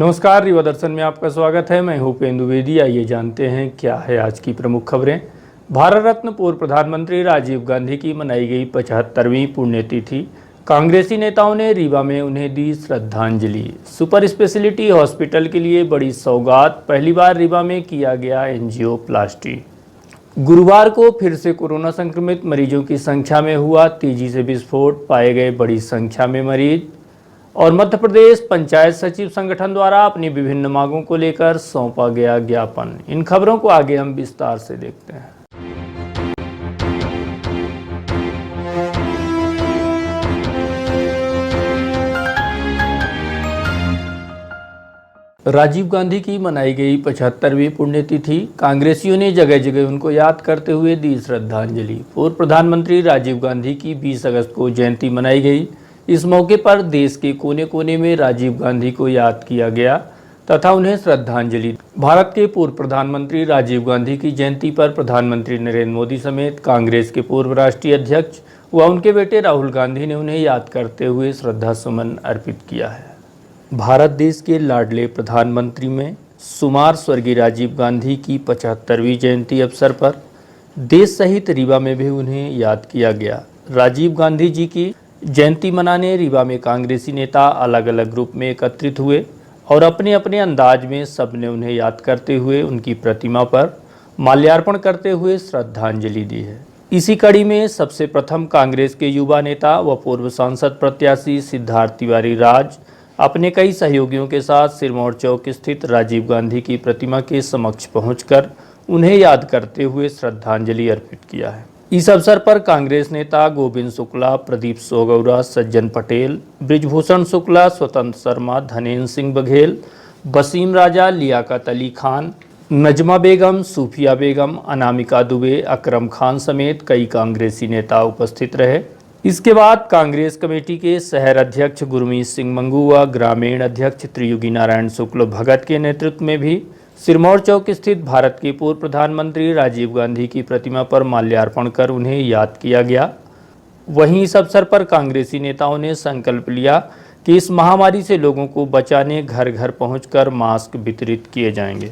नमस्कार, रीवा दर्शन में आपका स्वागत है। मैं हूं उपेंद्र द्विवेदी। आइए जानते हैं क्या है आज की प्रमुख खबरें। भारत रत्न पूर्व प्रधानमंत्री राजीव गांधी की मनाई गई 75वीं पुण्यतिथि। कांग्रेसी नेताओं ने रीवा में उन्हें दी श्रद्धांजलि। सुपर स्पेशलिटी हॉस्पिटल के लिए बड़ी सौगात, पहली बार रीवा में किया गया एंजियोप्लास्टी। गुरुवार को फिर से कोरोना संक्रमित मरीजों की संख्या में हुआ तेजी से विस्फोट, पाए गए बड़ी संख्या में मरीज। और मध्य प्रदेश पंचायत सचिव संगठन द्वारा अपनी विभिन्न मांगों को लेकर सौंपा गया ज्ञापन। इन खबरों को आगे हम विस्तार से देखते हैं। राजीव गांधी की मनाई गई 75वीं पुण्यतिथि। कांग्रेसियों ने जगह जगह उनको याद करते हुए दी श्रद्धांजलि। पूर्व प्रधानमंत्री राजीव गांधी की 20 अगस्त को जयंती मनाई गई। इस मौके पर देश के कोने कोने में राजीव गांधी को याद किया गया तथा उन्हें श्रद्धांजलि। भारत के पूर्व प्रधानमंत्री राजीव गांधी की जयंती पर प्रधानमंत्री नरेंद्र मोदी समेत कांग्रेस के पूर्व राष्ट्रीय अध्यक्ष व उनके बेटे राहुल गांधी ने उन्हें याद करते हुए श्रद्धा सुमन अर्पित किया है। भारत देश के लाडले प्रधानमंत्री में शुमार स्वर्गीय राजीव गांधी की 75वीं जयंती अवसर पर देश सहित रीवा में भी उन्हें याद किया गया। राजीव गांधी जी की जयंती मनाने रीवा में कांग्रेसी नेता अलग अलग ग्रुप में एकत्रित हुए और अपने अपने अंदाज में सबने उन्हें याद करते हुए उनकी प्रतिमा पर माल्यार्पण करते हुए श्रद्धांजलि दी है। इसी कड़ी में सबसे प्रथम कांग्रेस के युवा नेता व पूर्व सांसद प्रत्याशी सिद्धार्थ तिवारी राज अपने कई सहयोगियों के साथ सिरमौर चौक स्थित राजीव गांधी की प्रतिमा के समक्ष पहुंचकर उन्हें याद करते हुए श्रद्धांजलि अर्पित किया है। इस अवसर पर कांग्रेस नेता गोविंद शुक्ला, प्रदीप सोगौरा, सज्जन पटेल, ब्रिजभूषण शुक्ला, स्वतंत्र शर्मा, धनेन्द्र सिंह बघेल, वसीम राजा, लियाकत अली खान, नजमा बेगम, सूफिया बेगम, अनामिका दुबे, अकरम खान समेत कई कांग्रेसी नेता उपस्थित रहे। इसके बाद कांग्रेस कमेटी के शहर अध्यक्ष गुरमीत सिंह मंगू व ग्रामीण अध्यक्ष त्रियुगी नारायण शुक्ल भगत के नेतृत्व में भी सिरमौर चौक स्थित भारत के पूर्व प्रधानमंत्री राजीव गांधी की प्रतिमा पर माल्यार्पण कर उन्हें याद किया गया। वहीं इस अवसर पर कांग्रेसी नेताओं ने संकल्प लिया कि इस महामारी से लोगों को बचाने घर घर पहुंचकर मास्क वितरित किए जाएंगे।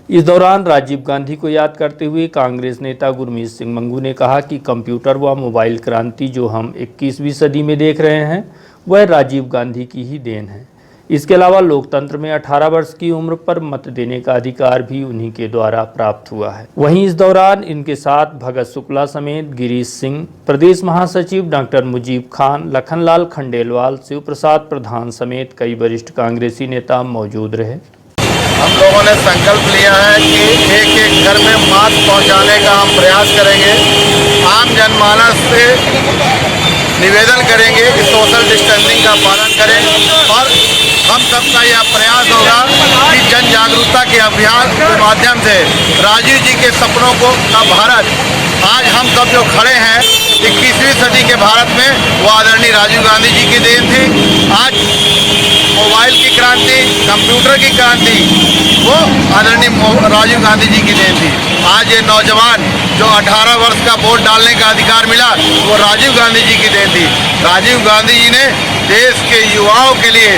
इस दौरान राजीव गांधी को याद करते हुए कांग्रेस नेता गुरमीत सिंह मंगू ने कहा कि कंप्यूटर व मोबाइल क्रांति जो हम 21वीं सदी में देख रहे हैं वह राजीव गांधी की ही देन है। इसके अलावा लोकतंत्र में 18 वर्ष की उम्र पर मत देने का अधिकार भी उन्हीं के द्वारा प्राप्त हुआ है। वहीं इस दौरान इनके साथ भगत शुक्ला समेत गिरीश सिंह, प्रदेश महासचिव डॉक्टर मुजीब खान, लखनलाल खंडेलवाल, शिव प्रसाद प्रधान समेत कई वरिष्ठ कांग्रेसी नेता मौजूद रहे। हम लोगों ने संकल्प लिया है कि एक एक घर में मास्क पहुंचाने का हम प्रयास करेंगे। आम जनमानस से निवेदन करेंगे कि सोशल डिस्टेंसिंग का पालन करें और हम सबका यह प्रयास होगा कि जन जागरूकता के अभियान के माध्यम से राजीव जी के सपनों को का भारत आज हम सब जो खड़े हैं 21वीं सदी के भारत में वो आदरणीय राजीव गांधी जी की देन थी। आज मोबाइल की क्रांति, कंप्यूटर की क्रांति वो आदरणीय राजीव गांधी जी की देन थी। आज ये नौजवान जो 18 वर्ष का वोट डालने का अधिकार मिला वो राजीव गांधी जी की देन थी। राजीव गांधी जी ने देश के युवाओं के लिए,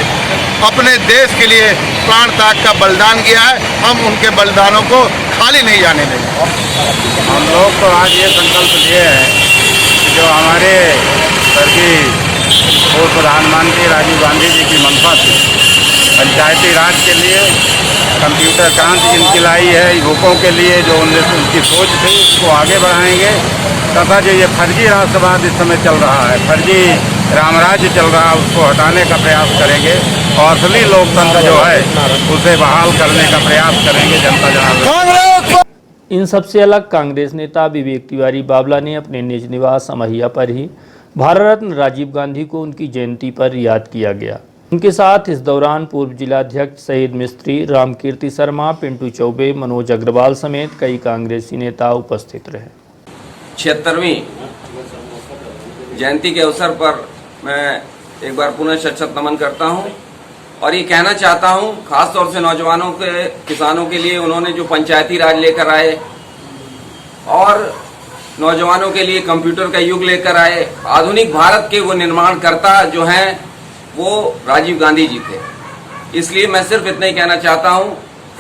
अपने देश के लिए प्राण त्याग का बलिदान किया है। हम उनके बलिदानों को खाली नहीं जाने देंगे। हम लोग तो आज ये संकल्प लिए हैं कि जो हमारे स्वर्गीय पूर्व प्रधानमंत्री राजीव गांधी जी की मंशा थी, पंचायती राज के लिए कंप्यूटर क्रांति जिनकी लाई है, युवकों के लिए जो उनकी सोच थी उसको आगे बढ़ाएंगे तथा जो ये फर्जी राष्ट्रवाद इस समय चल रहा है, फर्जी रामराज्य चल रहा है, उसको हटाने का प्रयास करेंगे और असली लोकतंत्र जो है उसे बहाल करने का प्रयास करेंगे जनता जनार्दन। इन सबसे अलग कांग्रेस नेता विवेक तिवारी बावला ने अपने निज निवास अमहिया पर ही भारत रत्न राजीव गांधी को उनकी जयंती पर याद किया गया। उनके साथ इस दौरान पूर्व जिलाध्यक्ष शहीद मिस्त्री, रामकीर्ति शर्मा, पिंटू चौबे, मनोज अग्रवाल समेत कई कांग्रेसी नेता उपस्थित रहे। 76वीं जयंती के अवसर पर मैं एक बार पुनः शत नमन करता हूं और ये कहना चाहता हूं, खास तौर से नौजवानों के, किसानों के लिए उन्होंने जो पंचायती राज लेकर आए और नौजवानों के लिए कंप्यूटर का युग लेकर आए, आधुनिक भारत के वो निर्माणकर्ता जो हैं वो राजीव गांधी जी थे। इसलिए मैं सिर्फ इतना ही कहना चाहता हूँ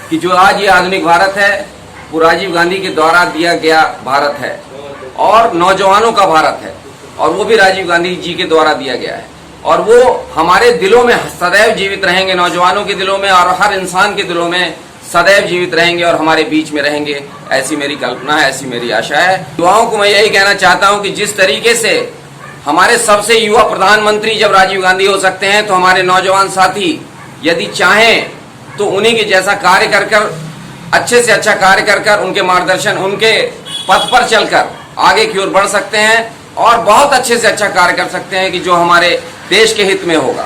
कि जो आज ये आधुनिक भारत है वो राजीव गांधी के द्वारा दिया गया भारत है और नौजवानों का भारत है, और वो भी राजीव गांधी जी के द्वारा दिया गया है, और वो हमारे दिलों में सदैव जीवित रहेंगे, नौजवानों के दिलों में और हर इंसान के दिलों में सदैव जीवित रहेंगे और हमारे बीच में रहेंगे। ऐसी मेरी कल्पना है, ऐसी मेरी आशा है। युवाओं को मैं यही कहना चाहता हूं कि जिस तरीके से हमारे सबसे युवा प्रधानमंत्री जब राजीव गांधी हो सकते हैं, तो हमारे नौजवान साथी यदि चाहें तो उन्हीं के जैसा कार्य कर कर, अच्छे से अच्छा कार्य कर कर, उनके मार्गदर्शन, उनके पथ पर चलकर आगे की ओर बढ़ सकते हैं और बहुत अच्छे से अच्छा कार्य कर सकते हैं कि जो हमारे देश के हित में होगा।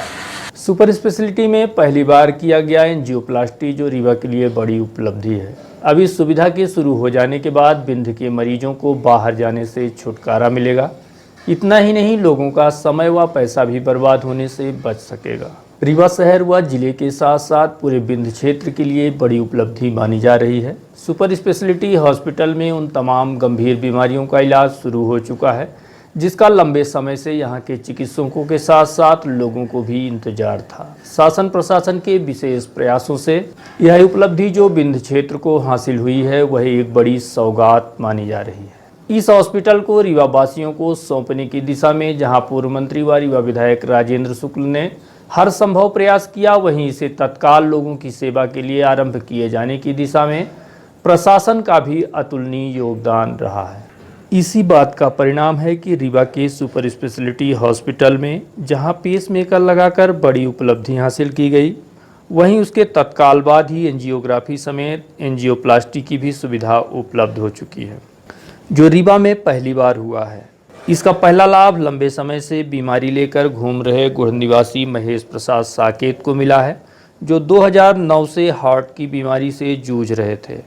सुपर स्पेशलिटी में पहली बार किया गया एंजियोप्लास्टी जो रीवा के लिए बड़ी उपलब्धि है। अब इस सुविधा के शुरू हो जाने के बाद बिंद के मरीजों को बाहर जाने से छुटकारा मिलेगा। इतना ही नहीं, लोगों का समय व पैसा भी बर्बाद होने से बच सकेगा। रीवा शहर व जिले के साथ साथ पूरे बिंद क्षेत्र के लिए बड़ी उपलब्धि मानी जा रही है। सुपर स्पेशलिटी हॉस्पिटल में उन तमाम गंभीर बीमारियों का इलाज शुरू हो चुका है जिसका लंबे समय से यहाँ के चिकित्सकों के साथ साथ लोगों को भी इंतजार था। शासन प्रशासन के विशेष प्रयासों से यह उपलब्धि जो बिंद क्षेत्र को हासिल हुई है वह एक बड़ी सौगात मानी जा रही है। इस हॉस्पिटल को रीवा वासियों को सौंपने की दिशा में जहां पूर्व मंत्री व रीवा विधायक राजेंद्र शुक्ल ने हर संभव प्रयास किया, वहीं इसे तत्काल लोगों की सेवा के लिए आरंभ किए जाने की दिशा में प्रशासन का भी अतुलनीय योगदान रहा है। इसी बात का परिणाम है कि रीवा के सुपर स्पेशलिटी हॉस्पिटल में जहां पेसमेकर लगाकर बड़ी उपलब्धि हासिल की गई, वहीं उसके तत्काल बाद ही एंजियोग्राफी समेत एंजियोप्लास्टी की भी सुविधा उपलब्ध हो चुकी है, जो रीवा में पहली बार हुआ है। इसका पहला लाभ लंबे समय से बीमारी लेकर घूम रहे गुढ़ निवासी महेश प्रसाद साकेत को मिला है, जो 2009 से हार्ट की बीमारी से जूझ रहे थे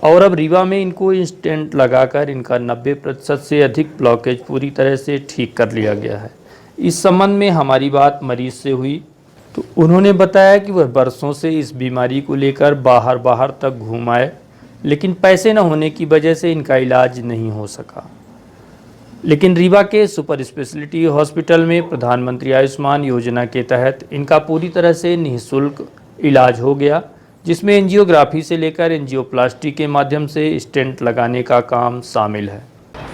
और अब रीवा में इनको स्टेंट लगाकर इनका 90% से अधिक ब्लॉकेज पूरी तरह से ठीक कर लिया गया है। इस संबंध में हमारी बात मरीज से हुई तो उन्होंने बताया कि वह बरसों से इस बीमारी को लेकर बाहर तक घूम आए, लेकिन पैसे न होने की वजह से इनका इलाज नहीं हो सका। लेकिन रीवा के सुपर स्पेशलिटी हॉस्पिटल में प्रधानमंत्री आयुष्मान योजना के तहत इनका पूरी तरह से निःशुल्क इलाज हो गया, जिसमें एंजियोग्राफी से लेकर एंजियोप्लास्टी के माध्यम से स्टेंट लगाने का काम शामिल है।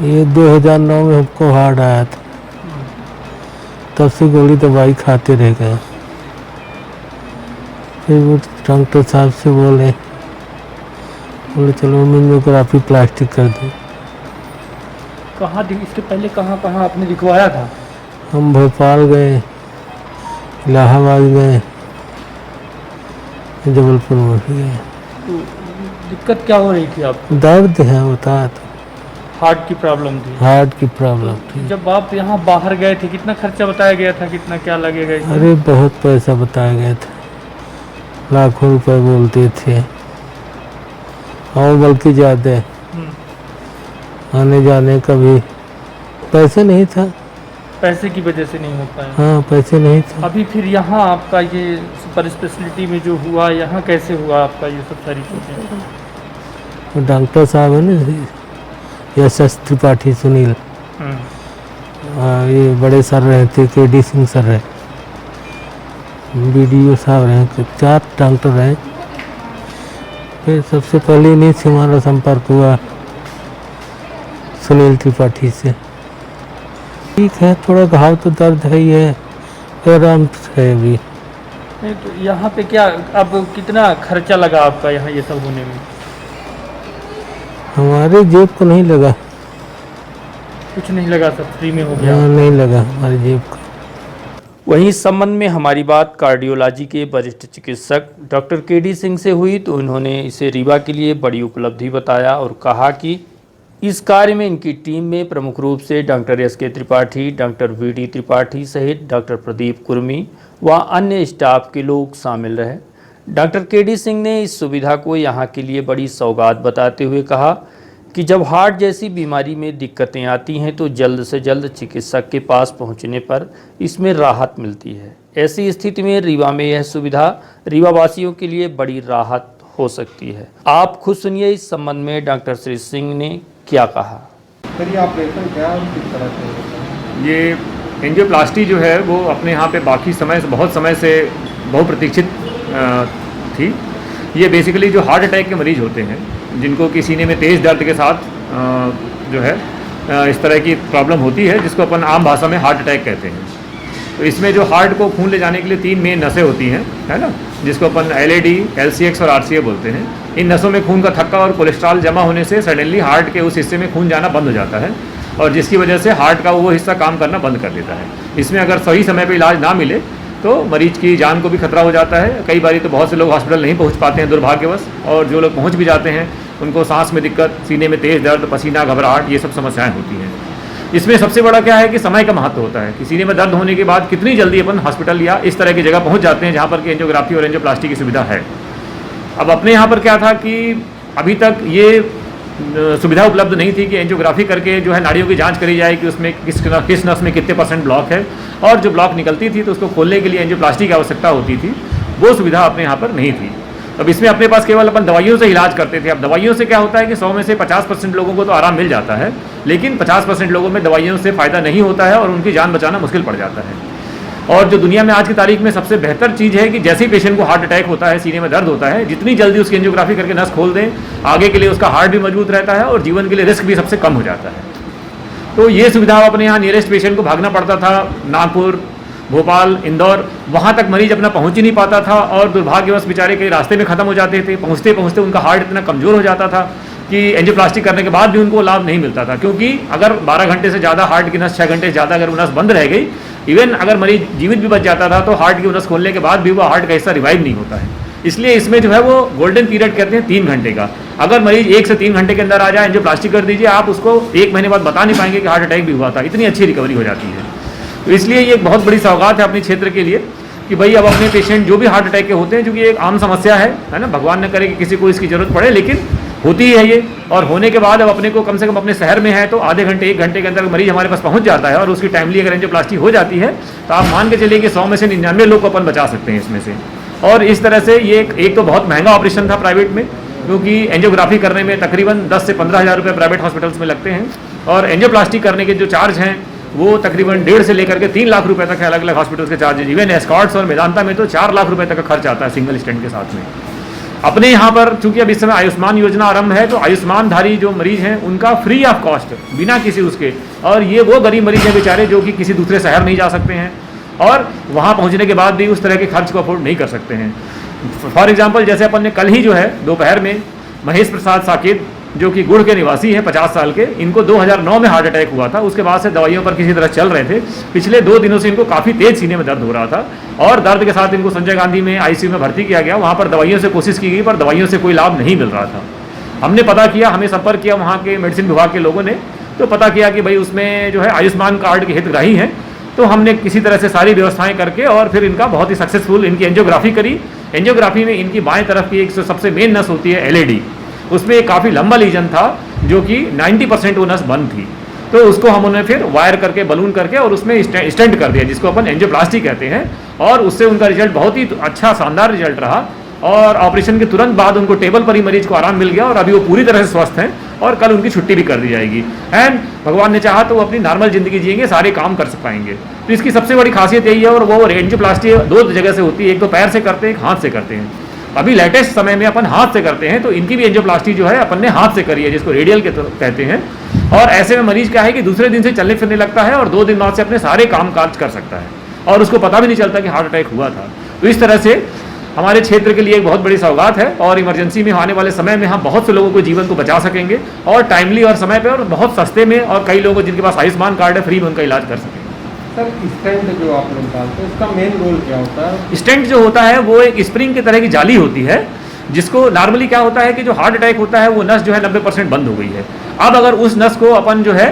ये 2009 में हमको हार्ट आया था, तब से गोली दवाई खाते रह गए। फिर वो डॉक्टर साहब से बोले चलो एंजियोग्राफी प्लास्टिक कर दो। कहाँ इसके पहले कहाँ आपने दिखवाया था? हम भोपाल गए, इलाहाबाद गए, जबलपुर में भी गए। तो दिक्कत क्या हो रही थी आपको? दर्द है होता तो हार्ट की प्रॉब्लम थी। हार्ट की प्रॉब्लम थी। जब आप यहाँ बाहर गए थे कितना खर्चा बताया गया था, कितना क्या लगेगा इसमें? अरे बहुत पैसा बताया गया था, लाखों रुपए बोलते थे और बल्कि ज़्यादा। आने जाने का भी पैसे नहीं था। पैसे की वजह से नहीं हो पाया? हाँ, पैसे नहीं था। अभी फिर यहाँ आपका ये सुपर स्पेशलिटी में जो हुआ, यहाँ कैसे हुआ आपका ये सब सारी चीज़ें? डॉक्टर साहब है ना, यश त्रिपाठी सुनील, ये बड़े सर रहे थे, KD सिंह सर रहे, BDO साहब रहे, 4 डॉक्टर रहे। फिर सबसे पहले इन्हीं से हमारा संपर्क हुआ, सुनील त्रिपाठी से। ठीक है, थोड़ा घाव तो दर्द है ही है, आराम है अभी। नहीं तो यहाँ पे क्या अब कितना खर्चा लगा आपका यहाँ ये सब होने में? हमारे जेब को नहीं लगा। कुछ नहीं लगा, सब फ्री में हो गया? हाँ, नहीं लगा हमारी जेब को। वहीं इस संबंध में हमारी बात कार्डियोलॉजी के वरिष्ठ चिकित्सक डॉक्टर KD सिंह से हुई तो उन्होंने इसे रीवा के लिए बड़ी उपलब्धि बताया और कहा कि इस कार्य में इनकी टीम में प्रमुख रूप से doctor SK Tripathi, doctor VD Tripathi सहित डॉक्टर प्रदीप कुर्मी व अन्य स्टाफ के लोग शामिल रहे। डॉक्टर KD सिंह ने इस सुविधा को यहाँ के लिए बड़ी सौगात बताते हुए कहा कि जब हार्ट जैसी बीमारी में दिक्कतें आती हैं तो जल्द से जल्द चिकित्सक के पास पहुँचने पर इसमें राहत मिलती है। ऐसी स्थिति में रीवा में यह सुविधा रीवा वासियों के लिए बड़ी राहत हो सकती है। आप खुद सुनिए इस संबंध में डॉक्टर श्री सिंह ने क्या कहा। सर, ये ऑपरेशन क्या और किस तरह से होता है? ये एंजियोप्लास्टी जो है वो अपने यहाँ पे बाकी समय से बहुत प्रतीक्षित थी। ये बेसिकली जो हार्ट अटैक के मरीज़ होते हैं, जिनको कि सीने में तेज़ दर्द के साथ जो है इस तरह की प्रॉब्लम होती है, जिसको अपन आम भाषा में हार्ट अटैक कहते हैं। तो इसमें जो हार्ट को खून ले जाने के लिए 3 मेन नसें होती हैं, है ना, जिसको अपन LAD, LCX और RCA बोलते हैं। इन नसों में खून का थक्का और कोलेस्ट्रॉल जमा होने से सडनली हार्ट के उस हिस्से में खून जाना बंद हो जाता है, और जिसकी वजह से हार्ट का वो हिस्सा काम करना बंद कर देता है। इसमें अगर सही समय पर इलाज ना मिले तो मरीज की जान को भी खतरा हो जाता है। कई बार तो बहुत से लोग हॉस्पिटल नहीं पहुंच पाते हैं दुर्भाग्यवश, और जो लोग पहुंच भी जाते हैं उनको सांस में दिक्कत, सीने में तेज़ दर्द, पसीना, घबराहट, ये सब समस्याएं होती हैं। इसमें सबसे बड़ा क्या है कि समय का महत्व होता है कि सीने में दर्द होने के बाद कितनी जल्दी अपन हॉस्पिटल या इस तरह की जगह पहुँच जाते हैं जहाँ पर कि एंजियोग्राफी और एंजियोप्लास्टी की सुविधा है। अब अपने यहाँ पर क्या था कि अभी तक ये सुविधा उपलब्ध नहीं थी कि एंजियोग्राफी करके जो है नाड़ियों की जांच करी जाए कि उसमें किस नस में कितने % ब्लॉक है, और जो ब्लॉक निकलती थी तो उसको खोलने के लिए एंजियोप्लास्टी की आवश्यकता होती थी। वो सुविधा अपने यहाँ पर नहीं थी। अब इसमें अपने पास केवल अपन दवाइयों से इलाज करते थे। अब दवाइयों से क्या होता है कि 100 में से 50% लोगों को तो आराम मिल जाता है, लेकिन 50% लोगों में दवाइयों से फ़ायदा नहीं होता है और उनकी जान बचाना मुश्किल पड़ जाता है। और जो दुनिया में आज की तारीख में सबसे बेहतर चीज़ है कि जैसे ही पेशेंट को हार्ट अटैक होता है, सीने में दर्द होता है, जितनी जल्दी उसकी एंजियोग्राफी करके नस खोल दें, आगे के लिए उसका हार्ट भी मजबूत रहता है और जीवन के लिए रिस्क भी सबसे कम हो जाता है। तो ये सुविधा अपने यहाँ नियरेस्ट पेशेंट को भागना पड़ता था, नागपुर, भोपाल, इंदौर, वहाँ तक मरीज अपना पहुँच ही नहीं पाता था, और दुर्भाग्यवश बेचारे कई रास्ते में ख़त्म हो जाते थे। पहुँचते पहुँचते उनका हार्ट इतना कमज़ोर हो जाता था कि एंजियोप्लास्टी करने के बाद भी उनको लाभ नहीं मिलता था, क्योंकि अगर 12 घंटे से ज़्यादा हार्ट की नस, 6 घंटे से ज़्यादा अगर वो नस बंद रह गई, इवन अगर मरीज जीवित भी बच जाता था तो हार्ट की नस खोलने के बाद भी वो हार्ट का हिस्सा रिवाइव नहीं होता है। इसलिए इसमें जो है वो गोल्डन पीरियड कहते हैं 3 घंटे का। अगर मरीज 1 से 3 घंटे के अंदर आ जाए, एंजियोप्लास्टी कर दीजिए, आप उसको 1 महीने बाद बता नहीं पाएंगे कि हार्ट अटैक भी हुआ था, इतनी अच्छी रिकवरी हो जाती है। तो इसलिए ये एक बहुत बड़ी सौगात है अपने क्षेत्र के लिए कि भाई अब अपने पेशेंट जो भी हार्ट अटैक के होते हैं, क्योंकि एक आम समस्या है ना, भगवान न करे कि किसी को इसकी ज़रूरत पड़े, लेकिन होती ही है ये। और होने के बाद अब अपने को कम से कम अपने शहर में है तो आधे घंटे 1 घंटे के अंदर मरीज हमारे पास पहुंच जाता है, और उसकी टाइमली अगर एंजियोप्लास्टी हो जाती है तो आप मान के चलिए कि 100 में से 99 लोग को अपन बचा सकते हैं इसमें से। और इस तरह से ये एक तो बहुत महंगा ऑपरेशन था प्राइवेट में, क्योंकि एंजियोग्राफी करने में तकरीबन 10 से 15 हज़ार रुपये प्राइवेट हॉस्पिटल्स में लगते हैं, और एंजियोप्लास्टी करने के जो चार्ज हैं वो तकरीबन 1.5 से लेकर के 3 लाख रुपए तक है अलग अलग हॉस्पिटल्स के चार्जेज। इवन एस्कॉर्ट्स और मेदांता में तो 4 लाख रुपए तक का खर्च आता है सिंगल स्टेंट के साथ में। अपने यहाँ पर चूंकि अब इस समय आयुष्मान योजना आरंभ है, तो आयुष्मानधारी जो मरीज हैं उनका फ्री ऑफ कॉस्ट, बिना किसी उसके, और ये वो गरीब मरीज हैं बेचारे जो कि किसी दूसरे शहर नहीं जा सकते हैं और वहाँ पहुँचने के बाद भी उस तरह के खर्च को अफोर्ड नहीं कर सकते हैं। फॉर एग्जाम्पल, जैसे अपन ने कल ही जो है दोपहर में महेश प्रसाद साकेत, जो कि गुड़ के निवासी हैं, 50 साल के, इनको 2009 में हार्ट अटैक हुआ था। उसके बाद से दवाइयों पर किसी तरह चल रहे थे। पिछले 2 दिनों से इनको काफ़ी तेज सीने में दर्द हो रहा था, और दर्द के साथ इनको संजय गांधी में ICU में भर्ती किया गया। वहाँ पर दवाइयों से कोशिश की गई, पर दवाइयों से कोई लाभ नहीं मिल रहा था। हमने पता किया, हमें संपर्क किया वहाँ के मेडिसिन विभाग के लोगों ने, तो पता किया कि भाई उसमें जो है आयुष्मान कार्ड के हितग्राही हैं। तो हमने किसी तरह से सारी व्यवस्थाएं करके और फिर इनका बहुत ही सक्सेसफुल इनकी एंजियोग्राफी करी। एंजियोग्राफी में इनकी बाएं तरफ की एक सबसे मेन नस होती है LAD, उसमें एक काफ़ी लंबा लीजन था जो कि 90% वो नस बंद थी। तो उसको हमने फिर वायर करके, बलून करके और उसमें स्टेंट कर दिया, जिसको अपन एंजियोप्लास्टी कहते हैं, और उससे उनका रिजल्ट बहुत ही अच्छा शानदार रिजल्ट रहा। और ऑपरेशन के तुरंत बाद उनको टेबल पर ही मरीज को आराम मिल गया, और अभी वो पूरी तरह से स्वस्थ हैं, और कल उनकी छुट्टी भी कर दी जाएगी। एंड भगवान ने चाहा तो वो अपनी नॉर्मल ज़िंदगी जिएंगे, सारे काम कर पाएंगे। तो इसकी सबसे बड़ी खासियत यही है। और वो एंजियोप्लास्टी 2 जगह से होती है, एक तो पैर से करते हैं, एक हाथ से करते हैं। अभी लेटेस्ट समय में अपन हाथ से करते हैं, तो इनकी भी एंजियोप्लास्टी जो है अपन ने हाथ से करी है, जिसको रेडियल के कहते हैं। और ऐसे में मरीज क्या है कि दूसरे दिन से चलने फिरने लगता है, और 2 दिन बाद से अपने सारे काम काज कर सकता है, और उसको पता भी नहीं चलता कि हार्ट अटैक हुआ था। तो इस तरह से हमारे क्षेत्र के लिए एक बहुत बड़ी सौगात है, और इमरजेंसी में आने वाले समय में हम बहुत से लोगों को जीवन को बचा सकेंगे, और टाइमली और समय पे और बहुत सस्ते में, और कई लोगों जिनके पास आयुष्मान कार्ड है फ्री में उनका इलाज कर सकेंगे। सर, स्टेंट जो आप लोग डालते हैं उसका मेन रोल क्या होता है? स्टेंट जो होता है वो एक स्प्रिंग की तरह की जाली होती है, जिसको नॉर्मली क्या होता है कि जो हार्ट अटैक होता है वो नस जो है 90% बंद हो गई है। अब अगर उस नस को अपन जो है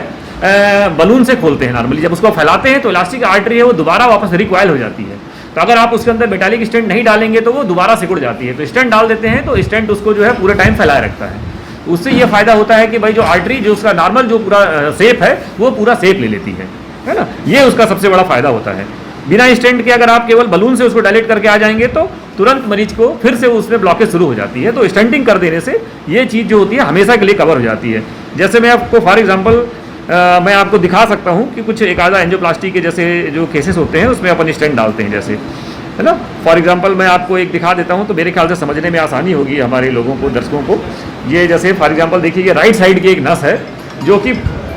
बलून से खोलते हैं, नॉर्मली जब उसको फैलाते हैं तो इलास्टिक आर्टरी है वो दोबारा वापस रिकॉइल हो जाती है। तो अगर आप उसके अंदर मेटालिक स्टेंट नहीं डालेंगे तो वो दोबारा सिकुड़ जाती है। तो स्टेंट डाल देते हैं तो स्टेंट उसको जो है पूरे टाइम फैलाए रखता है। उससे ये फायदा होता है कि भाई जो आर्टरी जो उसका नॉर्मल जो पूरा शेप है वो पूरा शेप ले लेती है ना। ये उसका सबसे बड़ा फायदा होता है। बिना स्टेंट के अगर आप केवल बलून से उसको डायलेट करके आ जाएंगे तो तुरंत मरीज को फिर से उसमें ब्लॉकेज शुरू हो जाती है। तो स्टेंटिंग कर देने से ये चीज़ जो होती है हमेशा के लिए कवर हो जाती है। जैसे मैं आपको फॉर एग्जांपल मैं आपको दिखा सकता हूँ कि कुछ एक आधा एंजियोप्लास्टी के जैसे जो केसेस होते हैं उसमें अपन स्टेंट डालते हैं। जैसे है ना। फॉर एग्जांपल मैं आपको एक दिखा देता हूँ तो मेरे ख्याल से समझने में आसानी होगी हमारे लोगों को, दर्शकों को। ये जैसे फॉर एग्जांपल देखिए, ये राइट साइड की एक नस है जो कि,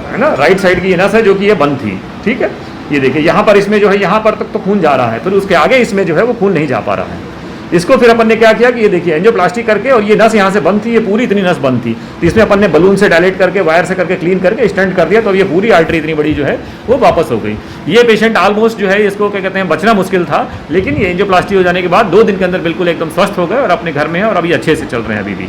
है ना, राइट साइड की ये नस है जो कि ये बंद थी, ठीक है। ये देखिए यहाँ पर, इसमें जो है यहाँ पर तक तो खून जा रहा है, फिर उसके आगे इसमें जो है वो खून नहीं जा पा रहा है। इसको फिर अपन ने क्या किया कि ये देखिए एंजियोप्लास्टी करके, और ये नस यहाँ से बंद थी, ये पूरी इतनी नस बंद थी, तो इसमें अपन ने बलून से डायलेट करके, वायर से करके, क्लीन करके स्टेंट कर दिया, तो ये पूरी आर्टरी इतनी बड़ी जो है वो वापस हो गई। ये पेशेंट ऑलमोस्ट जो है, इसको क्या कहते हैं, बचना मुश्किल था, लेकिन ये एंजियोप्लास्टी हो जाने के बाद 2 दिन के अंदर बिल्कुल एकदम स्वस्थ हो गए और अपने घर में है और अभी अच्छे से चल रहे हैं अभी भी।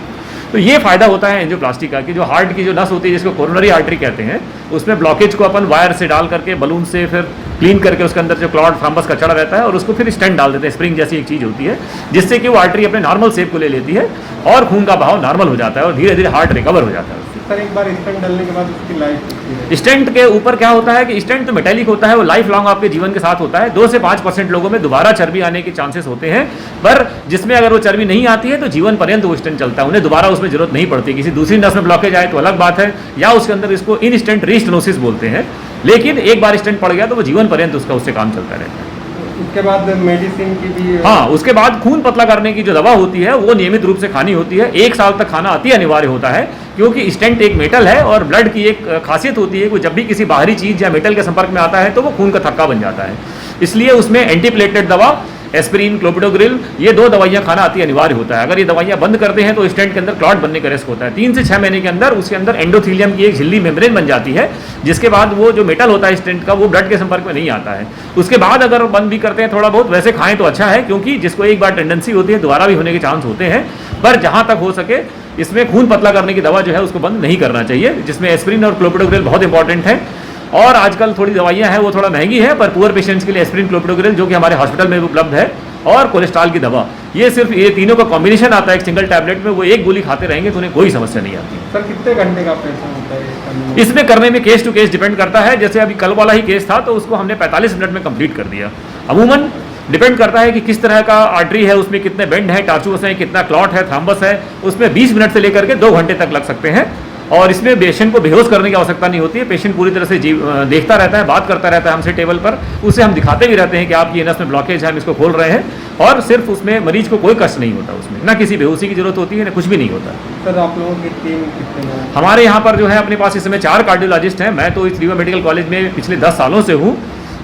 तो ये फायदा होता है एंजियोप्लास्टी का कि जो हार्ट की जो नस होती है जिसको कोरोनरी आर्टरी कहते हैं, उसमें ब्लॉकेज को अपन वायर से डाल करके, बलून से फिर क्लीन करके उसके अंदर जो क्लॉट थ्रम्बस का चढ़ा रहता है और उसको फिर स्टेंट डाल देते हैं, स्प्रिंग जैसी एक चीज़ होती है, जिससे कि वो आर्टरी अपने नॉर्मल शेप को ले लेती है और खून का बहाव नॉर्मल हो जाता है और धीरे धीरे हार्ट रिकवर हो जाता है। सर एक बार स्टेंट डालने के बाद उसकी लाइफ कितनी है? स्टेंट के ऊपर क्या होता है कि स्टेंट तो मेटेलिक होता है, वो लाइफ लॉन्ग आपके जीवन के साथ होता है। 2 से 5% लोगों में दोबारा चर्बी आने के चांसेस होते हैं, पर जिसमें अगर वो चर्बी नहीं आती है तो जीवन पर्यंत वो स्टेंट चलता है, उन्हें दोबारा उसमें जरूरत नहीं पड़ती। किसी दूसरी नस में ब्लॉकेज आए तो अलग बात है, या उसके अंदर इसको इंस्टेंट रीस्टेनोसिस बोलते हैं, लेकिन एक बार स्टेंट पड़ गया तो वो जीवन पर्यंत उसका उससे काम चलता रहता है। उसके बाद मेडिसिन की भी? हाँ, उसके बाद खून पतला करने की जो दवा होती है वो नियमित रूप से खानी होती है। 1 साल तक खाना अति अनिवार्य होता है, क्योंकि स्टेंट एक मेटल है और ब्लड की एक खासियत होती है कि जब भी किसी बाहरी चीज या मेटल के संपर्क में आता है तो वो खून का थक्का बन जाता है। इसलिए उसमें एंटीप्लेटलेट दवा, एस्पिरिन, क्लोपिडोग्रिल, ये 2 दवाइयाँ खाना अति अनिवार्य होता है। अगर ये दवाइयाँ बंद करते हैं तो स्टेंट के अंदर क्लॉट बनने का रिस्क होता है। 3 से 6 महीने के अंदर उसके अंदर एंडोथीलियम की एक झिल्ली मेम्ब्रेन बन जाती है, जिसके बाद वो जो मेटल होता है स्टेंट का वो ब्लड के संपर्क में नहीं आता है। उसके बाद अगर बंद भी करते हैं थोड़ा बहुत, वैसे खाएं तो अच्छा है, क्योंकि जिसको एक बार टेंडेंसी होती है दोबारा भी होने के चांस होते हैं। पर जहाँ तक हो सके इसमें खून पतला करने की दवा जो है उसको बंद नहीं करना चाहिए, जिसमें एस्पिरिन और क्लोपिडोग्रिल बहुत इंपॉर्टेंट है। और आजकल थोड़ी दवाइयाँ हैं वो थोड़ा महंगी है, पर पुअर पेशेंट्स के लिए एस्पिरिन, क्लोपिडोग्रिल जो कि हमारे हॉस्पिटल में उपलब्ध है, और कोलेस्ट्रॉल की दवा, ये सिर्फ ये तीनों का कॉम्बिनेशन आता है एक सिंगल टैबलेट में। वो एक गोली खाते रहेंगे तो उन्हें कोई समस्या नहीं आती। सर कितने घंटे का ऑपरेशन होता है? इसमें करने में केस टू केस डिपेंड करता है। जैसे अभी कल वाला ही केस था तो उसको हमने 45 मिनट में कंप्लीट कर दिया। अमूमन डिपेंड करता है कि किस तरह का आर्टरी है, उसमें कितने बेंड है, टार्चुस है, कितना क्लॉट है, थ्रम्बस है, उसमें 20 मिनट से लेकर के 2 घंटे तक लग सकते हैं। और इसमें पेशेंट को बेहोश करने की आवश्यकता नहीं होती है। पेशेंट पूरी तरह से देखता रहता है, बात करता रहता है हमसे टेबल पर, उसे हम दिखाते भी रहते हैं कि आपकी नस में ब्लॉकेज है, हम इसको खोल रहे हैं, और सिर्फ उसमें मरीज को कोई कष्ट नहीं होता, उसमें ना किसी बेहोशी की जरूरत होती है, ना कुछ भी नहीं होता। सर आप लोगों की टीम कितने हैं? हमारे यहाँ पर जो है अपने पास इस समय 4 कार्डियोलॉजिस्ट हैं। मैं तो इस रीवा मेडिकल कॉलेज में पिछले 10 सालों से हूँ,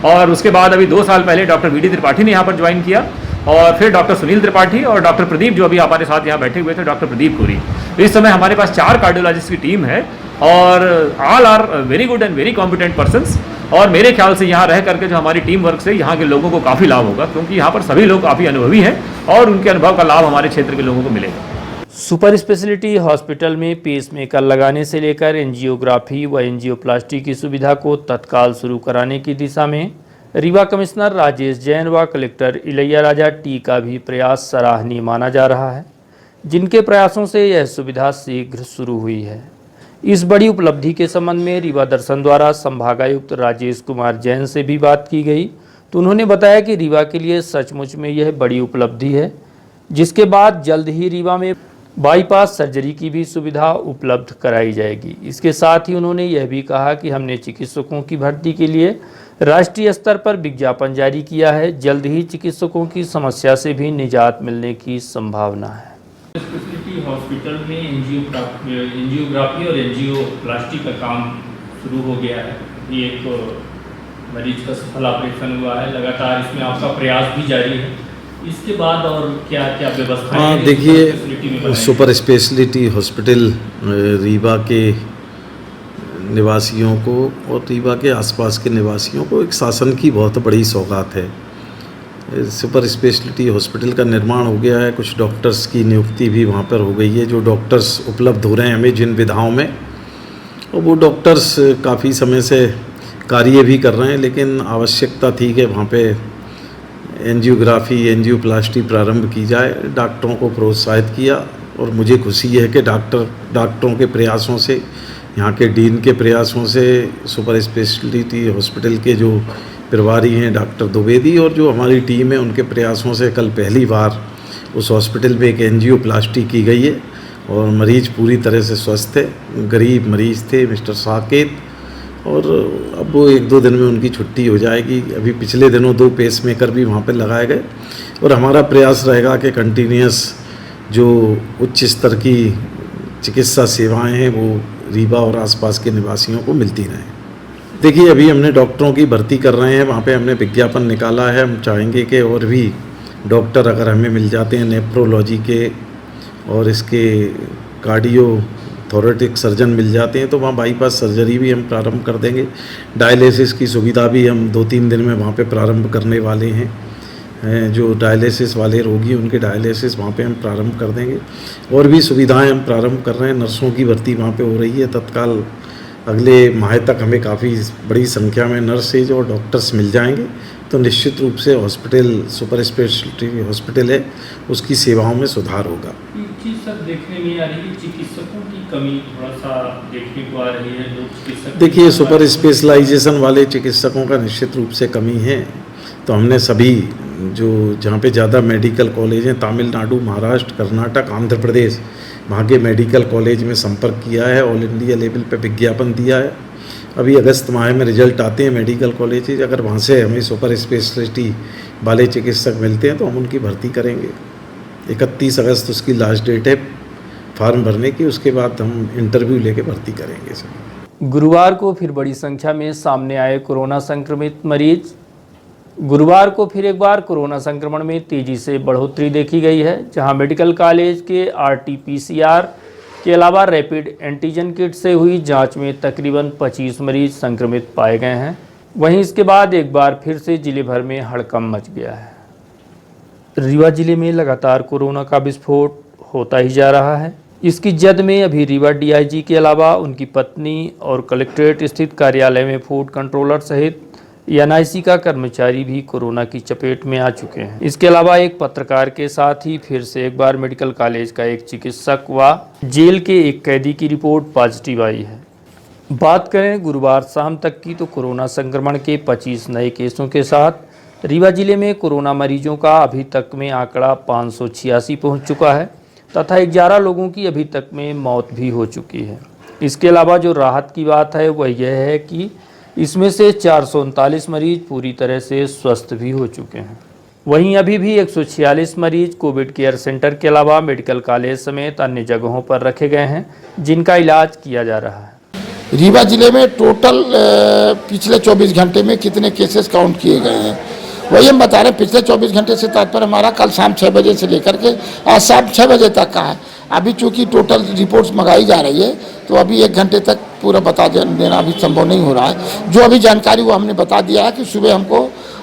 और उसके बाद अभी 2 साल पहले डॉक्टर वीडी त्रिपाठी ने यहाँ पर ज्वाइन किया, और फिर डॉक्टर सुनील त्रिपाठी और डॉक्टर प्रदीप जो अभी हमारे साथ यहाँ बैठे हुए थे, डॉक्टर प्रदीप पुरी। तो इस समय हमारे पास 4 कार्डियोलॉजिस्ट की टीम है, और all are very good and very competent persons. और मेरे ख्याल से यहाँ रह करके जो हमारी टीम वर्क से यहाँ के लोगों को काफ़ी लाभ होगा, क्योंकि यहाँ पर सभी लोग काफ़ी अनुभवी हैं और उनके अनुभव का लाभ हमारे क्षेत्र के लोगों को मिलेगा। सुपर स्पेशलिटी हॉस्पिटल में पेसमेकर लगाने से लेकर एंजियोग्राफी व एंजियोप्लास्टी की सुविधा को तत्काल शुरू कराने की दिशा में रीवा कमिश्नर राजेश जैन व कलेक्टर इलैया राजा टी का भी प्रयास सराहनीय माना जा रहा है, जिनके प्रयासों से यह सुविधा शीघ्र शुरू हुई है। इस बड़ी उपलब्धि के संबंध में रीवा दर्शन द्वारा संभागायुक्त राजेश कुमार जैन से भी बात की गई, तो उन्होंने बताया कि रीवा के लिए सचमुच में यह बड़ी उपलब्धि है, जिसके बाद जल्द ही रीवा में बाईपास सर्जरी की भी सुविधा उपलब्ध कराई जाएगी। इसके साथ ही उन्होंने यह भी कहा कि हमने चिकित्सकों की भर्ती के लिए राष्ट्रीय स्तर पर विज्ञापन जारी किया है, जल्द ही चिकित्सकों की समस्या से भी निजात मिलने की संभावना है। स्पेशलिटी हॉस्पिटल में एंजियोग्राफी और एंजियोप्लास्टी का काम शुरू हो गया है। ये एक मरीज का सफल ऑपरेशन हुआ है, लगातार इसमें आपका प्रयास भी जारी है। इसके बाद और क्या क्या व्यवस्था? हाँ देखिए, सुपर स्पेशलिटी हॉस्पिटल रीवा के निवासियों को और रीवा के आसपास के निवासियों को एक शासन की बहुत बड़ी सौगात है। सुपर स्पेशलिटी हॉस्पिटल का निर्माण हो गया है, कुछ डॉक्टर्स की नियुक्ति भी वहाँ पर हो गई है, जो डॉक्टर्स उपलब्ध हो रहे हैं हमें जिन विधाओं में, और वो डॉक्टर्स काफ़ी समय से कार्य भी कर रहे हैं, लेकिन आवश्यकता थी कि वहाँ पे एंजियोग्राफी, एंजियोप्लास्टी प्रारंभ की जाए। डॉक्टरों को प्रोत्साहित किया, और मुझे खुशी है कि डॉक्टरों के प्रयासों से, यहाँ के डीन के प्रयासों से, सुपर स्पेशलिटी हॉस्पिटल के जो प्रभारी हैं डॉक्टर द्विवेदी और जो हमारी टीम है, उनके प्रयासों से कल पहली बार उस हॉस्पिटल में एक एंजियोप्लास्टी की गई है, और मरीज पूरी तरह से स्वस्थ है। गरीब मरीज थे, मिस्टर साकेत, और अब वो 1-2 दिन में उनकी छुट्टी हो जाएगी। अभी पिछले दिनों 2 पेसमेकर भी वहाँ पे लगाए गए और हमारा प्रयास रहेगा कि कंटिन्यूस जो उच्च स्तर की चिकित्सा सेवाएं हैं वो रीवा और आसपास के निवासियों को मिलती रहें। देखिए, अभी हमने डॉक्टरों की भर्ती कर रहे हैं, वहाँ पे हमने विज्ञापन निकाला है। हम चाहेंगे कि और भी डॉक्टर अगर हमें मिल जाते हैं नेफ्रोलॉजी के और इसके कार्डियो थोरेटिक सर्जन मिल जाते हैं तो वहाँ बाईपास सर्जरी भी हम प्रारंभ कर देंगे। डायलिसिस की सुविधा भी हम 2-3 दिन में वहाँ पे प्रारंभ करने वाले हैं। जो डायलिसिस वाले रोगी उनके डायलिसिस वहाँ पे हम प्रारंभ कर देंगे। और भी सुविधाएं हम प्रारंभ कर रहे हैं। नर्सों की भर्ती वहाँ पे हो रही है तत्काल। अगले माह तक हमें काफ़ी बड़ी संख्या में नर्सेज और डॉक्टर्स मिल जाएंगे तो निश्चित रूप से हॉस्पिटल सुपर स्पेशलिटी हॉस्पिटल है उसकी सेवाओं में सुधार होगा। एक चीज़ सर देखने में आ रही है, चिकित्सकों की कमी थोड़ा सा देखने को आ रही है। लोग चिकित्सक देखिए, सुपर स्पेशलाइजेशन वाले चिकित्सकों का निश्चित रूप से कमी है। तो हमने सभी जो जहाँ पे ज़्यादा मेडिकल कॉलेज हैं, तमिलनाडु, महाराष्ट्र, कर्नाटक, आंध्र प्रदेश, वहाँ के मेडिकल कॉलेज में संपर्क किया है। ऑल इंडिया लेवल पे विज्ञापन दिया है। अभी अगस्त माह में रिजल्ट आते हैं मेडिकल कॉलेज, अगर वहाँ से हमें सुपर स्पेशलिटी वाले चिकित्सक मिलते हैं तो हम उनकी भर्ती करेंगे। 31 अगस्त उसकी लास्ट डेट है फॉर्म भरने की, उसके बाद हम इंटरव्यू लेके भर्ती करेंगे सर। गुरुवार को फिर बड़ी संख्या में सामने आए कोरोना संक्रमित मरीज। गुरुवार को फिर एक बार कोरोना संक्रमण में तेजी से बढ़ोतरी देखी गई है, जहां मेडिकल कॉलेज के RT-PCR के अलावा रैपिड एंटीजन किट से हुई जांच में तकरीबन 25 मरीज संक्रमित पाए गए हैं। वहीं इसके बाद एक बार फिर से जिले भर में हड़कंप मच गया है। रीवा जिले में लगातार कोरोना का विस्फोट होता ही जा रहा है। इसकी जद में अभी रीवा DIG के अलावा उनकी पत्नी और कलेक्ट्रेट स्थित कार्यालय में फूड कंट्रोलर सहित NIC का कर्मचारी भी कोरोना की चपेट में आ चुके हैं। इसके अलावा एक पत्रकार के साथ ही फिर से एक बार मेडिकल कॉलेज का एक चिकित्सक व जेल के एक कैदी की रिपोर्ट पॉजिटिव आई है। बात करें गुरुवार शाम तक की तो कोरोना संक्रमण के 25 नए केसों के साथ रीवा जिले में कोरोना मरीजों का अभी तक में आंकड़ा 586 पहुँच चुका है तथा 11 लोगों की अभी तक में मौत भी हो चुकी है। इसके अलावा जो राहत की बात है वह यह है कि इसमें से 439 मरीज पूरी तरह से स्वस्थ भी हो चुके हैं। वहीं अभी भी 146 मरीज कोविड केयर सेंटर के अलावा मेडिकल कॉलेज समेत अन्य जगहों पर रखे गए हैं जिनका इलाज किया जा रहा है। रीवा जिले में टोटल पिछले 24 घंटे में कितने केसेस काउंट किए गए हैं वही हम बता रहे हैं। पिछले 24 घंटे से तात्पर्य हमारा कल शाम 6 बजे से लेकर के आज शाम 6 बजे तक का है। अभी चूंकि टोटल रिपोर्ट्स मंगाई जा रही है तो अभी 1 घंटे तक पूरा बता देना अभी संभव नहीं हो रहा है। जो अभी जानकारी वो हमने बता दिया है कि सुबह हमको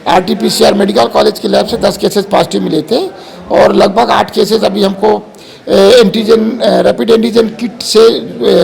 RT-PCR मेडिकल कॉलेज के लैब से 10 केसेस पॉजिटिव मिले थे और लगभग 8 केसेस अभी हमको एंटीजन रैपिड एंटीजन किट से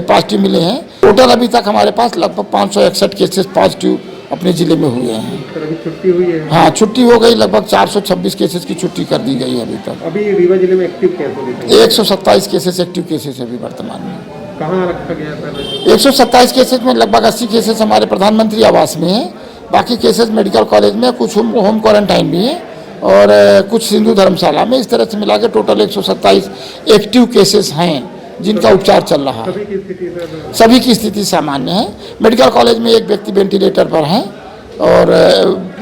पॉजिटिव मिले हैं। टोटल अभी तक हमारे पास लगभग 561 केसेस पॉजिटिव अपने ज़िले में हुए हैं। सर अभी छुट्टी हुई है? हाँ, छुट्टी हो गई। लगभग 426 केसेस की छुट्टी कर दी गई है अभी तक। अभी रीवा जिले में active cases 127 cases active cases है अभी वर्तमान में। कहाँ रखा गया सर? 127 केसेस में लगभग 80 केसेस हमारे प्रधानमंत्री आवास में है। बाकी केसेस मेडिकल कॉलेज में, कुछ होम क्वारंटाइन भी है और कुछ सिंधु धर्मशाला में। इस तरह से मिला के टोटल 127 एक्टिव केसेस हैं जिनका उपचार चल रहा है। सभी की स्थिति सामान्य है। मेडिकल कॉलेज में एक व्यक्ति वेंटिलेटर पर हैं और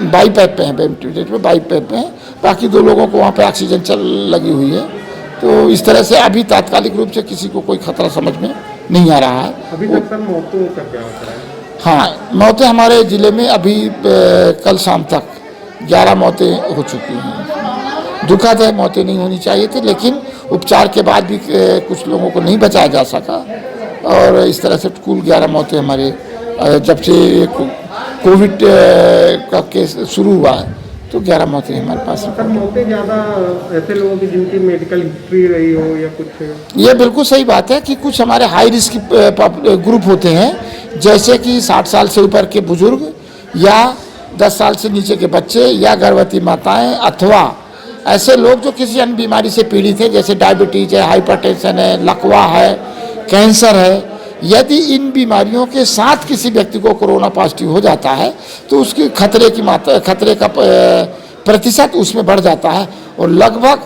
बाईपैप पे हैं, वेंटिलेटर पे बाईपैप पे हैं। बाकी 2 लोगों को वहाँ पे ऑक्सीजन लगी हुई है। तो इस तरह से अभी तात्कालिक रूप से किसी को कोई खतरा समझ में नहीं आ रहा है। अभी तक सर मौतों का क्या होता है? हाँ, मौतें हमारे ज़िले में अभी कल शाम तक 11 मौतें हो चुकी हैं। दुखद है, मौतें नहीं होनी चाहिए थी, लेकिन उपचार के बाद भी कुछ लोगों को नहीं बचाया जा सका और इस तरह से कुल 11 मौतें हमारे जब से कोविड का केस शुरू हुआ है तो 11 मौतें हमारे पास। सर मौतें ज़्यादा ऐसे लोगों की जिनकी मेडिकल हिस्ट्री रही हो या कुछ? ये बिल्कुल सही बात है कि कुछ हमारे हाई रिस्क ग्रुप होते हैं, जैसे कि 60 साल से ऊपर के बुजुर्ग या 10 साल से नीचे के बच्चे या गर्भवती माताएं अथवा ऐसे लोग जो किसी अन्य बीमारी से पीड़ित है, जैसे डायबिटीज है, हाइपरटेंशन है, लकवा है, कैंसर है। यदि इन बीमारियों के साथ किसी व्यक्ति को कोरोना पॉजिटिव हो जाता है तो उसकी खतरे का प्रतिशत उसमें बढ़ जाता है और लगभग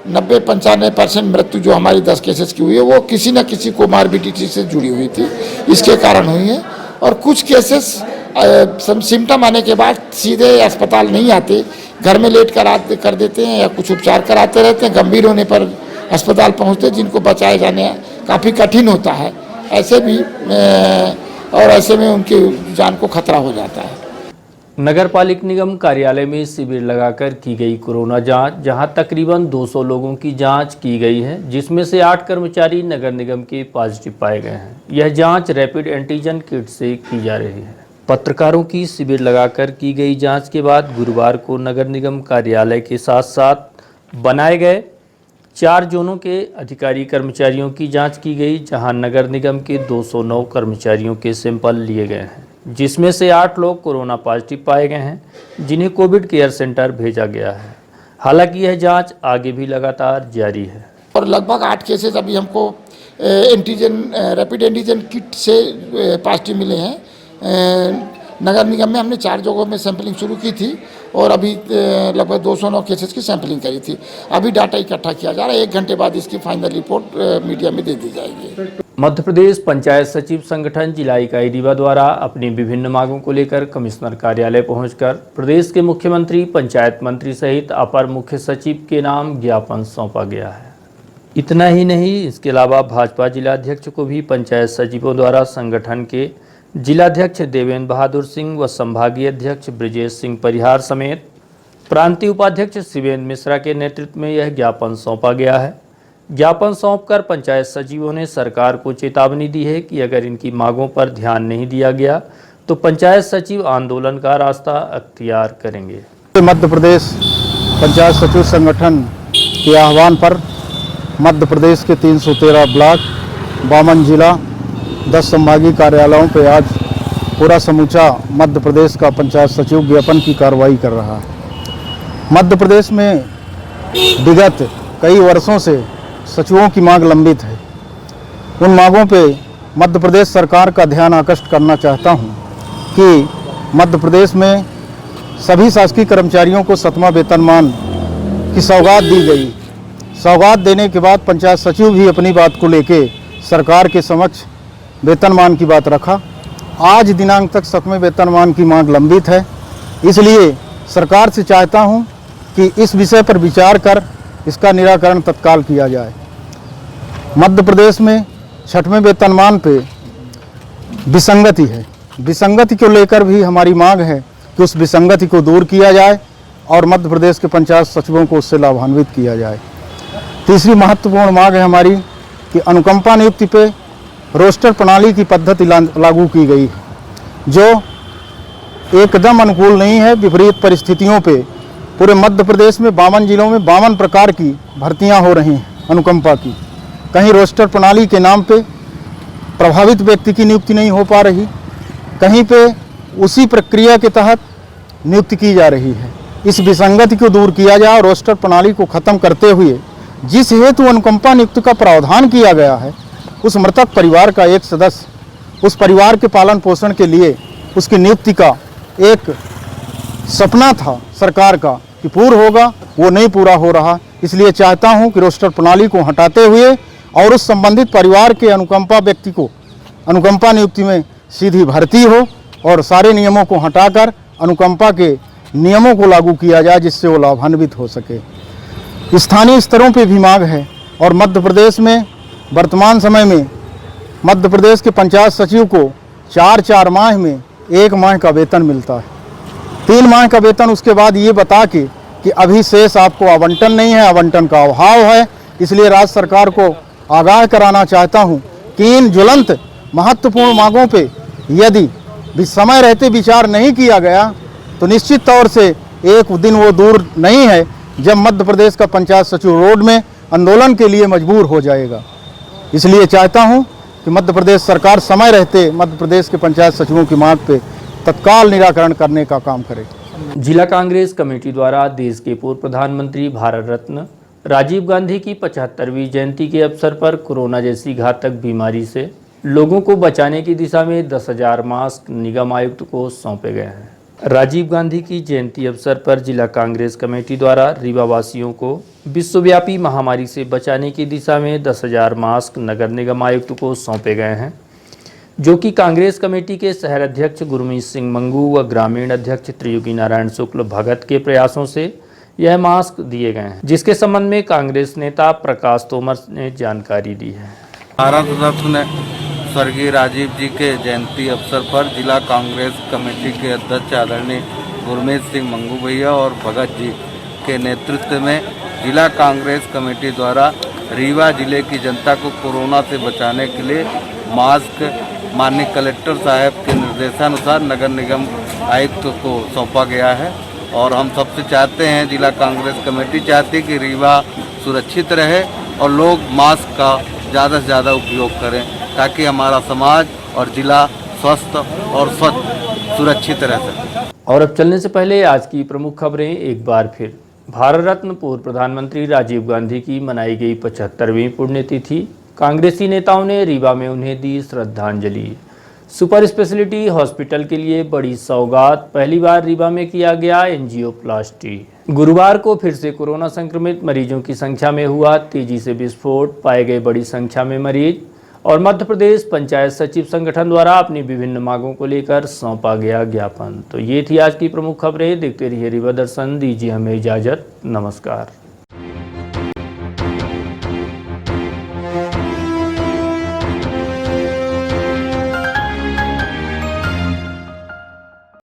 90-95% मृत्यु जो हमारी 10 केसेस की हुई है वो किसी न किसी कोमार्बिडिटी से जुड़ी हुई थी, इसके कारण हुई है। और कुछ केसेस सिम्टम आने के बाद सीधे अस्पताल नहीं आते, घर में लेट कर देते हैं या कुछ उपचार कराते रहते हैं, गंभीर होने पर अस्पताल पहुंचते, जिनको बचाए जाने काफ़ी कठिन होता है। ऐसे भी और ऐसे में उनकी जान को खतरा हो जाता है। नगर पालिक निगम कार्यालय में शिविर लगाकर की गई कोरोना जांच, जहां तकरीबन 200 लोगों की जांच की गई है, जिसमें से 8 कर्मचारी नगर निगम के पॉजिटिव पाए गए हैं। यह जांच रैपिड एंटीजन किट से की जा रही है। पत्रकारों की शिविर लगाकर की गई जांच के बाद गुरुवार को नगर निगम कार्यालय के साथ साथ बनाए गए 4 जोनों के अधिकारी कर्मचारियों की जांच की गई, जहां नगर निगम के 209 कर्मचारियों के सैंपल लिए गए हैं, जिसमें से 8 लोग कोरोना पॉजिटिव पाए गए हैं, जिन्हें कोविड केयर सेंटर भेजा गया है। हालांकि यह जांच आगे भी लगातार जारी है। और लगभग 8 केसेस अभी हमको रैपिड एंटीजन किट से पॉजिटिव मिले हैं। नगर निगम में हमने 4 जगहों में सैंपलिंग शुरू की थी और अभी लगभग 209 केसेस की सैंपलिंग करी थी। अभी डाटा इकट्ठा किया जा रहा है, 1 घंटे बाद इसकी फाइनल रिपोर्ट मीडिया में दे दी जाएगी। मध्य प्रदेश पंचायत सचिव संगठन जिला इकाई रीवा द्वारा अपनी विभिन्न मांगों को लेकर कमिश्नर कार्यालय पहुंचकर प्रदेश के मुख्यमंत्री, पंचायत मंत्री सहित अपर मुख्य सचिव के नाम ज्ञापन सौंपा गया है। इतना ही नहीं, इसके अलावा भाजपा जिलाध्यक्ष को भी पंचायत सचिवों द्वारा संगठन के जिलाध्यक्ष देवेंद्र बहादुर सिंह व संभागीय अध्यक्ष ब्रिजेश सिंह परिहार समेत प्रांतीय उपाध्यक्ष शिवेंद्र मिश्रा के नेतृत्व में यह ज्ञापन सौंपा गया है। ज्ञापन सौंपकर पंचायत सचिवों ने सरकार को चेतावनी दी है कि अगर इनकी मांगों पर ध्यान नहीं दिया गया तो पंचायत सचिव आंदोलन का रास्ता अख्तियार करेंगे। मध्य प्रदेश पंचायत सचिव संगठन के आह्वान पर मध्य प्रदेश के 313 ब्लॉक, 52 जिला, 10 संभागीय कार्यालयों पर आज पूरा समूचा मध्य प्रदेश का पंचायत सचिव ज्ञापन की कार्रवाई कर रहा है। मध्य प्रदेश में विगत कई वर्षों से सचिवों की मांग लंबित है। उन मांगों पे मध्य प्रदेश सरकार का ध्यान आकृष्ट करना चाहता हूं कि मध्य प्रदेश में सभी शासकीय कर्मचारियों को 7वां वेतनमान की सौगात दी गई। सौगात देने के बाद पंचायत सचिव भी अपनी बात को लेके सरकार के समक्ष वेतनमान की बात रखा। आज दिनांक तक 7वें वेतनमान की मांग लंबित है। इसलिए सरकार से चाहता हूं कि इस विषय पर विचार कर इसका निराकरण तत्काल किया जाए। मध्य प्रदेश में 6वें वेतनमान पे विसंगति है। विसंगति को लेकर भी हमारी मांग है कि उस विसंगति को दूर किया जाए और मध्य प्रदेश के पंचायत सचिवों को उससे लाभान्वित किया जाए। तीसरी महत्वपूर्ण मांग है हमारी कि अनुकंपा नियुक्ति पे रोस्टर प्रणाली की पद्धति लागू की गई है, जो एकदम अनुकूल नहीं है। विपरीत परिस्थितियों पे पूरे मध्य प्रदेश में 52 जिलों में 52 प्रकार की भर्तियां हो रही हैं अनुकंपा की। कहीं रोस्टर प्रणाली के नाम पे प्रभावित व्यक्ति की नियुक्ति नहीं हो पा रही, कहीं पे उसी प्रक्रिया के तहत नियुक्ति की जा रही है। इस विसंगति को दूर किया जाए और रोस्टर प्रणाली को खत्म करते हुए जिस हेतु अनुकंपा नियुक्ति का प्रावधान किया गया है, उस मृतक परिवार का एक सदस्य उस परिवार के पालन पोषण के लिए उसकी नियुक्ति का एक सपना था सरकार का कि पूर्ण होगा, वो नहीं पूरा हो रहा। इसलिए चाहता हूं कि रोस्टर प्रणाली को हटाते हुए और उस संबंधित परिवार के अनुकंपा व्यक्ति को अनुकंपा नियुक्ति में सीधी भर्ती हो और सारे नियमों को हटाकर अनुकंपा के नियमों को लागू किया जाए, जिससे वो लाभान्वित हो सके। स्थानीय स्तरों पे भी मांग है और मध्य प्रदेश में वर्तमान समय में मध्य प्रदेश के पंचायत सचिव को 4-4 माह में 1 माह का वेतन मिलता है। 3 माह का वेतन उसके बाद ये बता के कि अभी शेष आपको आवंटन नहीं है, आवंटन का अभाव है। इसलिए राज्य सरकार को आगाह कराना चाहता हूं कि इन ज्वलंत महत्वपूर्ण मांगों पे यदि भी समय रहते विचार नहीं किया गया तो निश्चित तौर से एक दिन वो दूर नहीं है जब मध्य प्रदेश का पंचायत सचिव रोड में आंदोलन के लिए मजबूर हो जाएगा। इसलिए चाहता हूं कि मध्य प्रदेश सरकार समय रहते मध्य प्रदेश के पंचायत सचिवों की मांग पे तत्काल निराकरण करने का काम करे। जिला कांग्रेस कमेटी द्वारा देश के पूर्व प्रधानमंत्री भारत रत्न राजीव गांधी की 75वीं जयंती के अवसर पर कोरोना जैसी घातक बीमारी से लोगों को बचाने की दिशा में 10,000 मास्क निगम आयुक्त को सौंपे गए हैं। राजीव गांधी की जयंती अवसर पर जिला कांग्रेस कमेटी द्वारा रीवा वासियों को विश्वव्यापी महामारी से बचाने की दिशा में 10,000 मास्क नगर निगम आयुक्त को सौंपे गए हैं। जो कि कांग्रेस कमेटी के शहर अध्यक्ष गुरमीत सिंह मंगू व ग्रामीण अध्यक्ष त्रियोगी नारायण शुक्ल भगत के प्रयासों से यह मास्क दिए गए हैं, जिसके संबंध में कांग्रेस नेता प्रकाश तोमर ने जानकारी दी है। भारत रत्न स्वर्गीय राजीव जी के जयंती अवसर पर जिला कांग्रेस कमेटी के अध्यक्ष आदरणीय गुरमीत सिंह मंगू भैया और भगत जी के नेतृत्व में जिला कांग्रेस कमेटी द्वारा रीवा जिले की जनता को कोरोना से बचाने के लिए मास्क माननीय कलेक्टर साहब के निर्देशानुसार नगर निगम आयुक्त को सौंपा गया है। और हम सबसे चाहते हैं, जिला कांग्रेस कमेटी चाहती है कि रीवा सुरक्षित रहे और लोग मास्क का ज़्यादा से ज़्यादा उपयोग करें, ताकि हमारा समाज और जिला स्वस्थ और स्वच्छ सुरक्षित रह सके। और अब चलने से पहले आज की प्रमुख खबरें एक बार फिर। भारत रत्न पूर्व प्रधानमंत्री राजीव गांधी की मनाई गई 75वीं पुण्यतिथि, कांग्रेसी नेताओं ने रीवा में उन्हें दी श्रद्धांजलि। सुपर स्पेशलिटी हॉस्पिटल के लिए बड़ी सौगात, पहली बार रीवा में किया गया एंजियोप्लास्टी। गुरुवार को फिर से कोरोना संक्रमित मरीजों की संख्या में हुआ तेजी से विस्फोट, पाए गए बड़ी संख्या में मरीज। और मध्य प्रदेश पंचायत सचिव संगठन द्वारा अपनी विभिन्न मांगों को लेकर सौंपा गया ज्ञापन। तो ये थी आज की प्रमुख खबरें। देखते रहिए रीवा दर्शन, दीजिए हमें इजाजत, नमस्कार।